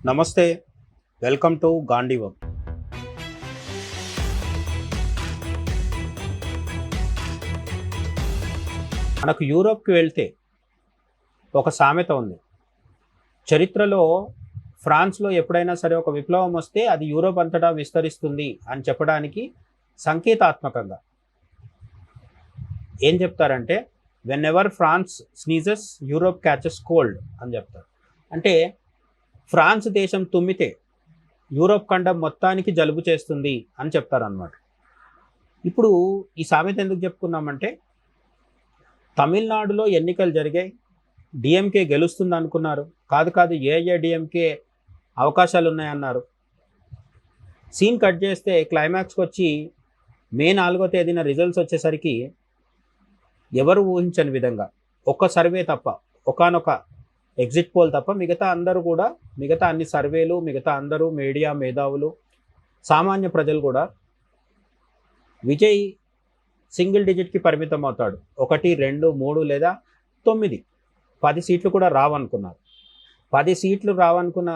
నమస్తే. Welcome to గాంధీవం. మనకు యూరోప్కి వెళ్తే ఒక సామెత ఉంది. చరిత్రలో ఫ్రాన్స్లో ఎప్పుడైనా సరే ఒక విప్లవం వస్తే అది యూరోప్ అంతటా విస్తరిస్తుంది అని చెప్పడానికి సంకేతాత్మకంగా ఏం చెప్తారంటే, whenever France sneezes Europe catches cold అని చెప్తారు. అంటే ఫ్రాన్స్ దేశం తుమ్మితే యూరోప్ ఖండం మొత్తానికి జలుబు చేస్తుంది అని చెప్తారనమాట. ఇప్పుడు ఈ సామెత ఎందుకు చెప్పుకున్నామంటే, తమిళనాడులో ఎన్నికలు జరిగాయి, డిఎంకే గెలుస్తుంది అనుకున్నారు. కాదు ఏఐఏడిఎంకే అవకాశాలు ఉన్నాయన్నారు. సీన్ కట్ చేస్తే క్లైమాక్స్కి వచ్చి మే 4వ తేదీన రిజల్ట్స్ వచ్చేసరికి ఎవరు ఊహించని విధంగా ఒక్క సర్వే తప్ప, ఒకానొక ఎగ్జిట్ పోల్ తప్ప మిగతా అందరూ కూడా, మిగతా అన్ని సర్వేలు, మిగతా అందరూ మీడియా మేధావులు, సామాన్య ప్రజలు కూడా విజయ్ సింగిల్ డిజిట్కి పరిమితం అవుతాడు, 1, 2, 3 లేదా 9, 10 సీట్లు కూడా రావనుకున్నారు. 10 సీట్లు రావనుకున్న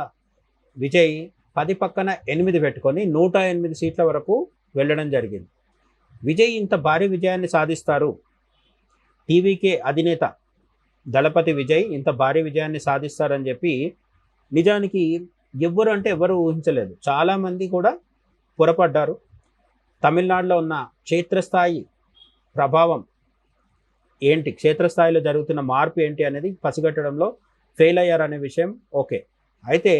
విజయ్ 10 పక్కన 8 పెట్టుకొని 108 సీట్ల వరకు వెళ్ళడం జరిగింది. విజయ్ ఇంత భారీ విజయాన్ని సాధిస్తారు, టీవీకే అధినేత దళపతి విజయ్ ఇంత భారీ విజయాన్ని సాధిస్తారని చెప్పి నిజానికి ఎవరు ఊహించలేదు. చాలామంది కూడా పొరపడ్డారు. తమిళనాడులో ఉన్న క్షేత్రస్థాయి ప్రభావం ఏంటి, క్షేత్రస్థాయిలో జరుగుతున్న మార్పు ఏంటి అనేది పసిగట్టడంలో ఫెయిల్ అయ్యారనే విషయం ఓకే. అయితే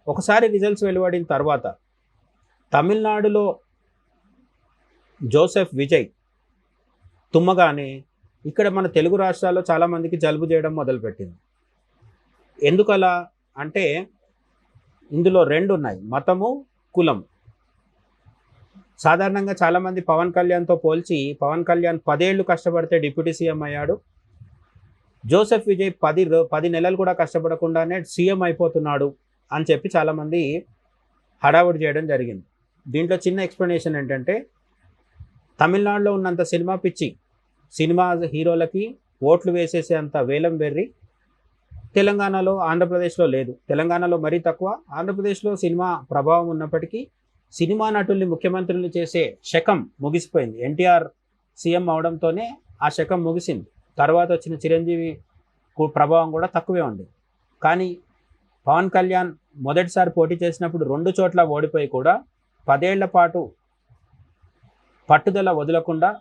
ఒకసారి రిజల్ట్స్ వెలువడిన తర్వాత తమిళనాడులో జోసెఫ్ విజయ్ తుమ్మగానే ఇక్కడ మన తెలుగు రాష్ట్రాల్లో చాలామందికి జలుబు చేయడం మొదలుపెట్టింది. ఎందుకలా అంటే ఇందులో 2 ఉన్నాయి, మతము, కులం. సాధారణంగా చాలామంది పవన్ కళ్యాణ్తో పోల్చి, పవన్ కళ్యాణ్ 10 ఏళ్ళు కష్టపడితే డిప్యూటీ సీఎం అయ్యాడు, జోసెఫ్ విజయ్ 10 నెలలు కూడా కష్టపడకుండానే సీఎం అయిపోతున్నాడు అని చెప్పి చాలామంది హడావుడి చేయడం జరిగింది. దీంట్లో చిన్న ఎక్స్ప్లెనేషన్ ఏంటంటే, తమిళనాడులో ఉన్నంత సినిమా పిచ్చి, సినిమా హీరోలకి ఓట్లు వేసేసే అంత వేలం వెర్రి తెలంగాణలో, ఆంధ్రప్రదేశ్లో లేదు. తెలంగాణలో మరీ తక్కువ, ఆంధ్రప్రదేశ్లో సినిమా ప్రభావం ఉన్నప్పటికీ సినిమా నటుల్ని ముఖ్యమంత్రులు చేసే శకం ముగిసిపోయింది. ఎన్టీఆర్ సీఎం అవడంతోనే ఆ శకం ముగిసింది. తర్వాత వచ్చిన చిరంజీవి ప్రభావం కూడా తక్కువే ఉంది. కానీ పవన్ కళ్యాణ్ మొదటిసారి పోటీ చేసినప్పుడు 2 చోట్ల ఓడిపోయి కూడా 10 ఏళ్ల పాటు పట్టుదల వదలకుండా,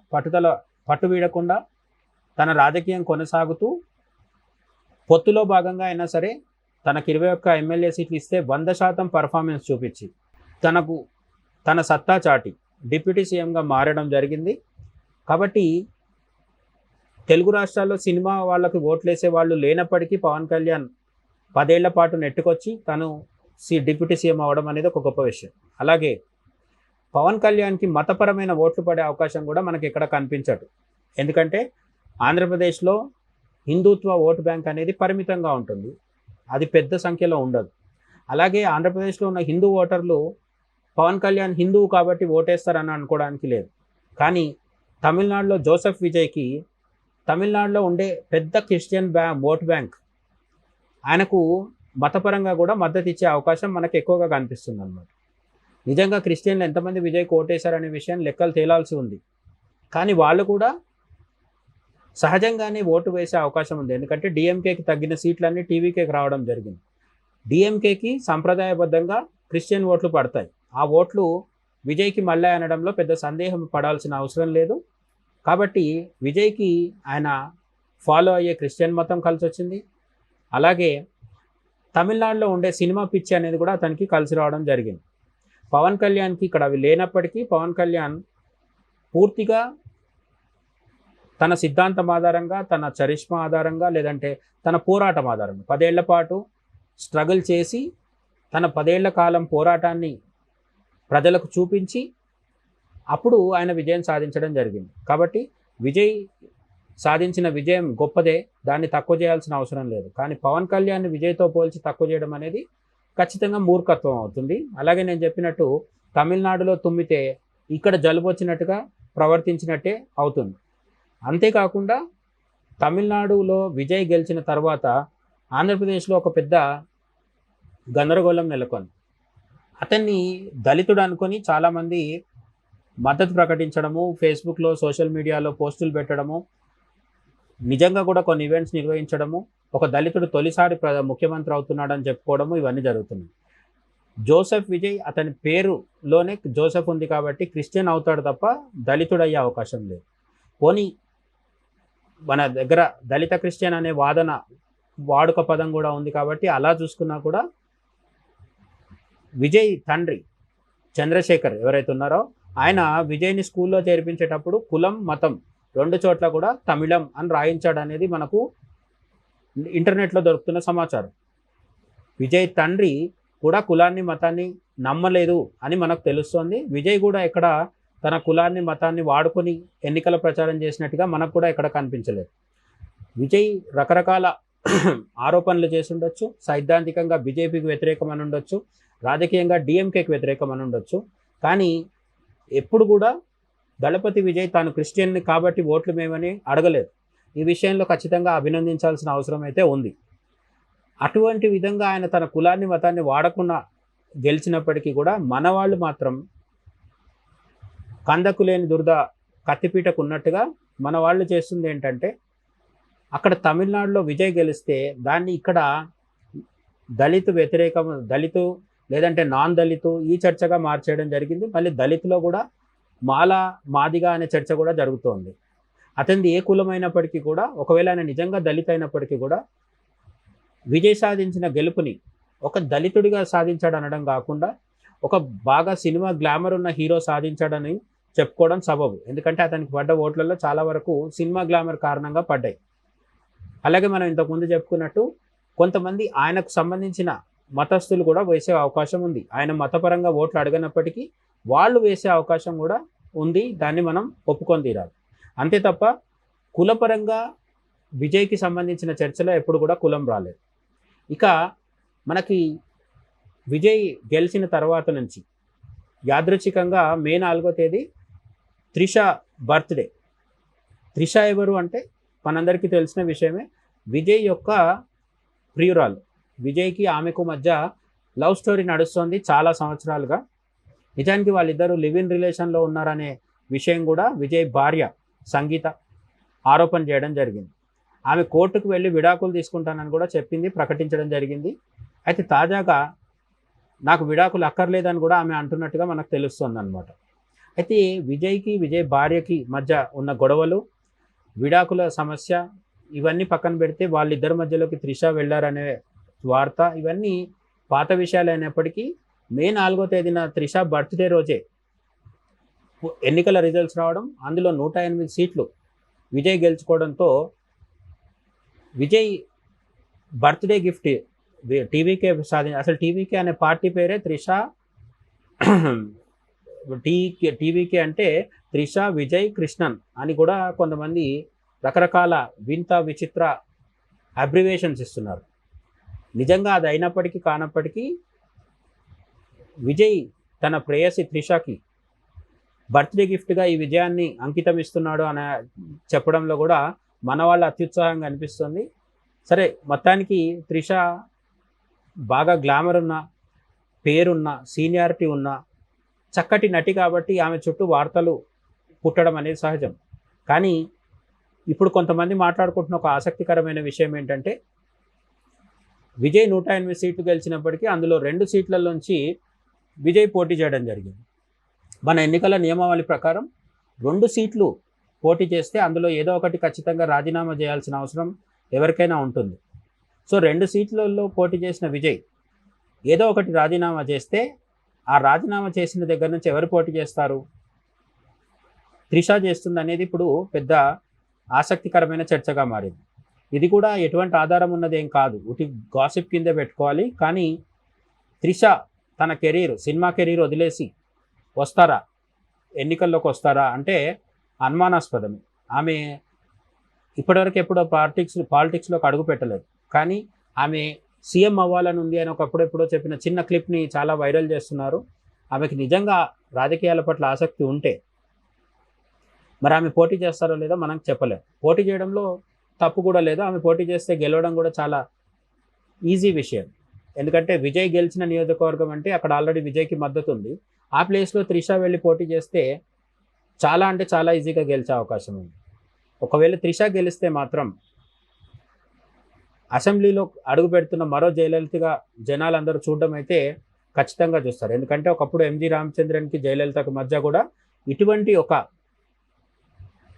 పట్టు వీడకుండా తన రాజకీయం కొనసాగుతూ పొత్తులో భాగంగా అయినా సరే తనకు 21 ఎమ్మెల్యే సీట్లు ఇస్తే 100% పర్ఫార్మెన్స్ చూపించి తన సత్తా చాటి డిప్యూటీ సీఎంగా మారడం జరిగింది. కాబట్టి తెలుగు రాష్ట్రాల్లో సినిమా వాళ్ళకి ఓట్లేసే వాళ్ళు లేనప్పటికీ పవన్ కళ్యాణ్ 10 ఏళ్ల పాటు నెట్టుకొచ్చి తను డిప్యూటీ సీఎం అవ్వడం అనేది ఒక గొప్ప విషయం. అలాగే పవన్ కళ్యాణ్కి మతపరమైన ఓట్లు పడే అవకాశం కూడా మనకి ఎక్కడ కనిపించదు. ఎందుకంటే ఆంధ్రప్రదేశ్లో హిందుత్వ ఓటు బ్యాంక్ అనేది పరిమితంగా ఉంటుంది, అది పెద్ద సంఖ్యలో ఉండదు. అలాగే ఆంధ్రప్రదేశ్లో ఉన్న హిందూ ఓటర్లు పవన్ కళ్యాణ్ హిందువు కాబట్టి ఓటేస్తారని అనుకోవడానికి లేదు. కానీ తమిళనాడులో జోసెఫ్ విజయ్కి తమిళనాడులో ఉండే పెద్ద క్రిస్టియన్ ఓట్ బ్యాంక్ ఆయనకు మతపరంగా కూడా మద్దతు ఇచ్చే అవకాశం మనకు ఎక్కువగా కనిపిస్తుంది అన్నమాట. నిజంగా క్రిస్టియన్లు ఎంతమంది విజయ్కి ఓటేశారనే విషయం లెక్కలు తేలాల్సి ఉంది. కానీ వాళ్ళు కూడా సహజంగానే ఓటు వేసే అవకాశం ఉంది. ఎందుకంటే డిఎంకేకి తగ్గిన సీట్లన్నీ టీవీకేకి రావడం జరిగింది. డిఎంకేకి సంప్రదాయబద్ధంగా క్రిస్టియన్ ఓట్లు పడతాయి. ఆ ఓట్లు విజయ్కి మళ్ళీ అనడంలో పెద్ద సందేహం పడాల్సిన అవసరం లేదు. కాబట్టి విజయ్కి ఆయన ఫాలో అయ్యే క్రిస్టియన్ మతం కలిసి వచ్చింది. అలాగే తమిళనాడులో ఉండే సినిమా పిచ్చి అనేది కూడా అతనికి కలిసి రావడం జరిగింది. పవన్ కళ్యాణ్కి ఇక్కడ అవి లేనప్పటికీ పవన్ కళ్యాణ్ పూర్తిగా తన సిద్ధాంతం ఆధారంగా, తన చరిష్మా ఆధారంగా, లేదంటే తన పోరాటం ఆధారంగా 10 ఏళ్ల పాటు స్ట్రగుల్ చేసి తన 10 ఏళ్ల కాలం పోరాటాన్ని ప్రజలకు చూపించి అప్పుడు ఆయన విజయం సాధించడం జరిగింది. కాబట్టి విజయ్ సాధించిన విజయం గొప్పదే, దాన్ని తక్కువ చేయాల్సిన అవసరం లేదు. కానీ పవన్ కళ్యాణ్ విజయ్తో పోల్చి తక్కువ చేయడం అనేది ఖచ్చితంగా మూర్ఖత్వం అవుతుంది. అలాగే నేను చెప్పినట్టు తమిళనాడులో తుమ్మితే ఇక్కడ జలుబు వచ్చినట్టుగా ప్రవర్తించినట్టే అవుతుంది. అంతేకాకుండా తమిళనాడులో విజయ్ గెలిచిన తర్వాత ఆంధ్రప్రదేశ్లో ఒక పెద్ద గందరగోళం నెలకొంది. అతన్ని దళితుడు అనుకొని చాలామంది మద్దతు ప్రకటించడము, ఫేస్బుక్లో సోషల్ మీడియాలో పోస్టులు పెట్టడము, నిజంగా కూడా కొన్ని ఈవెంట్స్ నిర్వహించడము, ఒక దళితుడు తొలిసారి ముఖ్యమంత్రి అవుతున్నాడని చెప్పుకోవడము, ఇవన్నీ జరుగుతున్నాయి. జోసెఫ్ విజయ్ అతని పేరులోనే జోసెఫ్ ఉంది కాబట్టి క్రిస్టియన్ అవుతాడు తప్ప దళితుడు అయ్యే అవకాశం లేదు. పోనీ మన దగ్గర దళిత క్రిస్టియన్ అనే వాదన వాడుక పదం కూడా ఉంది కాబట్టి అలా చూసుకున్నా కూడా విజయ్ తండ్రి చంద్రశేఖర్ ఎవరైతే ఉన్నారో ఆయన విజయ్ని స్కూల్లో చేర్పించేటప్పుడు కులం మతం రెండు చోట్ల కూడా తమిళం అని రాయించాడు అనేది మనకు ఇంటర్నెట్లో దొరుకుతున్న సమాచారం. విజయ్ తండ్రి కూడా కులాన్ని మతాన్ని నమ్మలేదు అని మనకు తెలుస్తోంది. విజయ్ కూడా ఎక్కడ తన కులాన్ని మతాన్ని వాడుకొని ఎన్నికల ప్రచారం చేసినట్టుగా మనకు కూడా ఎక్కడ కనిపించలేదు. విజయ్ రకరకాల ఆరోపణలు చేసి ఉండొచ్చు, సైద్ధాంతికంగా బీజేపీకి వ్యతిరేకం అని ఉండొచ్చు, రాజకీయంగా డిఎంకేకి వ్యతిరేకం అని ఉండొచ్చు. కానీ ఎప్పుడు కూడా దళపతి విజయ్ తాను క్రిస్టియన్ని కాబట్టి ఓట్లు మేమని అడగలేదు. ఈ విషయంలో ఖచ్చితంగా అభినందించాల్సిన అవసరం అయితే ఉంది. అటువంటి విధంగా ఆయన తన కులాన్ని మతాన్ని వాడకుండా గెలిచినప్పటికీ కూడా మన వాళ్ళు మాత్రం కందకు లేని దురద కత్తిపీటకు ఉన్నట్టుగా మన వాళ్ళు చేస్తుంది ఏంటంటే, అక్కడ తమిళనాడులో విజయ్ గెలిస్తే దాన్ని ఇక్కడ దళితు వ్యతిరేకం, దళితు లేదంటే నాన్ దళితు ఈ చర్చగా మార్చేయడం జరిగింది. మళ్ళీ దళితులో కూడా మాలా మాదిగా అనే చర్చ కూడా జరుగుతోంది. అతనిది ఏ కులమైనప్పటికీ కూడా, ఒకవేళ ఆయన నిజంగా దళిత అయినప్పటికీ కూడా విజయ్ సాధించిన గెలుపుని ఒక దళితుడిగా సాధించాడు అనడం కాకుండా ఒక బాగా సినిమా గ్లామర్ ఉన్న హీరో సాధించాడని చెప్పుకోవడం సబబు. ఎందుకంటే అతనికి పడ్డ ఓట్లలో చాలా వరకు సినిమా గ్లామర్ కారణంగా పడ్డాయి. అలాగే మనం ఇంతకుముందు చెప్పుకున్నట్టు కొంతమంది ఆయనకు సంబంధించిన మతస్థులు కూడా వేసే అవకాశం ఉంది. ఆయన మతపరంగా ఓట్లు అడగనప్పటికీ వాళ్ళు వేసే అవకాశం కూడా ఉంది. దాన్ని మనం ఒప్పుకొని తీరాలి. అంతే తప్ప కులపరంగా విజయ్కి సంబంధించిన చర్చలో ఎప్పుడు కూడా కులం రాలేదు. ఇక మనకి విజయ్ గెలిచిన తర్వాత నుంచి యాదృచ్ఛికంగా మే 4వ తేదీ త్రిష బర్త్డే. త్రిష ఎవరు అంటే మనందరికీ తెలిసిన విషయమే. విజయ్ యొక్క ప్రియురాలు. విజయ్కి ఆమెకు మధ్య లవ్ స్టోరీ నడుస్తోంది చాలా సంవత్సరాలుగా. నిజానికి వాళ్ళిద్దరూ లివ్ ఇన్ రిలేషన్లో ఉన్నారనే విషయం కూడా విజయ్ భార్య సంగీత ఆరోపణ చేయడం జరిగింది. ఆమె కోర్టుకు వెళ్ళి విడాకులు తీసుకుంటానని కూడా చెప్పింది, ప్రకటించడం జరిగింది. అయితే తాజాగా నాకు విడాకులు అక్కర్లేదని కూడా ఆమె అంటున్నట్టుగా మనకు తెలుస్తుంది అన్నమాట. అయితే విజయ్కి విజయ్ భార్యకి మధ్య ఉన్న గొడవలు, విడాకుల సమస్య ఇవన్నీ పక్కన పెడితే వాళ్ళిద్దరి మధ్యలోకి త్రిష వెళ్ళారనే వార్త ఇవన్నీ పాత విషయాలు అయినప్పటికీ మే 4వ తేదీన త్రిష బర్త్డే రోజే ఎన్నికల రిజల్ట్స్ రావడం, అందులో 108 సీట్లు విజయ్ గెలుచుకోవడంతో విజయ్ బర్త్డే గిఫ్ట్ టీవీకే అసలు టీవీకే అనే పార్టీ పేరే త్రిష. టీవీకే అంటే త్రిష విజయ్ కృష్ణన్ అని కూడా కొంతమంది రకరకాల వింత విచిత్ర అబ్రివేషన్స్ ఇస్తున్నారు. నిజంగా అది అయినప్పటికీ కానప్పటికీ విజయ్ తన ప్రేయసి త్రిషకి బర్త్డే గిఫ్ట్గా ఈ విజయాన్ని అంకితం ఇస్తున్నాడు అని చెప్పడంలో కూడా మన వాళ్ళ అత్యుత్సాహంగా అనిపిస్తుంది. సరే, మొత్తానికి త్రిష బాగా గ్లామర్ ఉన్న, పేరున్న, సీనియారిటీ ఉన్న చక్కటి నటి కాబట్టి ఆమె చుట్టూ వార్తలు పుట్టడం అనేది సహజం. కానీ ఇప్పుడు కొంతమంది మాట్లాడుకుంటున్న ఒక ఆసక్తికరమైన విషయం ఏంటంటే, విజయ్ 108 సీట్లు గెలిచినప్పటికీ అందులో 2 సీట్లలోంచి విజయ్ పోటీ చేయడం జరిగింది. మన ఎన్నికల నియమావళి ప్రకారం 2 సీట్లు పోటీ చేస్తే అందులో ఏదో ఒకటి ఖచ్చితంగా రాజీనామా చేయాల్సిన అవసరం ఎవరికైనా ఉంటుంది. సో 2 సీట్లలో పోటీ చేసిన విజయ్ ఏదో ఒకటి రాజీనామా చేస్తే ఆ రాజీనామా చేసిన దగ్గర నుంచి ఎవరు పోటీ చేస్తారు? త్రిష చేస్తుంది అనేది ఇప్పుడు పెద్ద ఆసక్తికరమైన చర్చగా మారింది. ఇది కూడా ఎటువంటి ఆధారం ఉన్నది ఏం కాదు, ఉటి గాసిప్ కిందే పెట్టుకోవాలి. కానీ త్రిష తన కెరీర్, సినిమా కెరీర్ వదిలేసి వస్తారా, ఎన్నికల్లోకి వస్తారా అంటే అనుమానాస్పదమే. ఆమె ఇప్పటివరకు ఎప్పుడో పాలిటిక్స్లోకి అడుగు పెట్టలేదు. కానీ ఆమె సీఎం అవ్వాలని ఉంది అని ఒకప్పుడెప్పుడో చెప్పిన చిన్న క్లిప్ని చాలా వైరల్ చేస్తున్నారు. ఆమెకి నిజంగా రాజకీయాల పట్ల ఆసక్తి ఉంటే మరి ఆమె పోటీ చేస్తారో లేదో మనం చెప్పలేం. పోటీ చేయడంలో తప్పు కూడా లేదు. ఆమె పోటీ చేస్తే గెలవడం కూడా చాలా ఈజీ విషయం. ఎందుకంటే విజయ్ గెలిచిన నియోజకవర్గం అంటే అక్కడ ఆల్రెడీ విజయ్కి మద్దతు ఉంది. ఆ ప్లేస్లో త్రిష వెళ్ళి పోటీ చేస్తే చాలా అంటే చాలా ఈజీగా గెలిచే అవకాశం ఉంది. ఒకవేళ త్రిష గెలిస్తే మాత్రం అసెంబ్లీలో అడుగు పెడుతున్న మరో జయలలితగా జనాలందరూ చూడడం అయితే ఖచ్చితంగా చూస్తారు. ఎందుకంటే ఒకప్పుడు ఎంజి రామచంద్రన్కి జయలలితకు మధ్య కూడా ఇటువంటి ఒక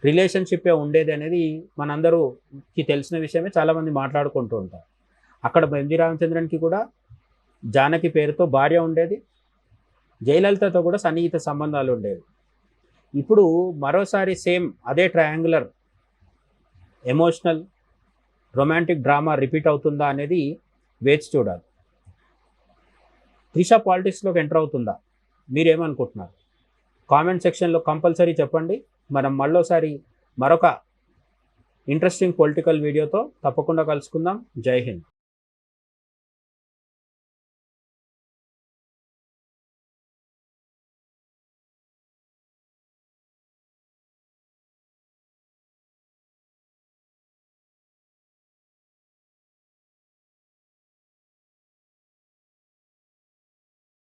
రిలేషన్షిప్పే ఉండేది అనేది మనందరూకి తెలిసిన విషయమే. చాలామంది మాట్లాడుకుంటూ ఉంటారు. అక్కడ ఎంజి రామచంద్రన్కి కూడా జానకి పేరుతో భార్య ఉండేది, జయలలితతో కూడా సన్నిహిత సంబంధాలు ఉండేవి. ఇప్పుడు మరోసారి సేమ్ అదే triangular emotional romantic drama repeat అవుతుందా అనేది వేచి చూడాలి. త్రిష పాలిటిక్స్లోకి ఎంటర్ అవుతుందా? మీరేమనుకుంటున్నారు? కామెంట్ సెక్షన్లో కంపల్సరీ చెప్పండి. మనం మళ్ళోసారి మరొక ఇంట్రెస్టింగ్ పొలిటికల్ వీడియోతో తప్పకుండా కలుసుకుందాం. జై హింద్.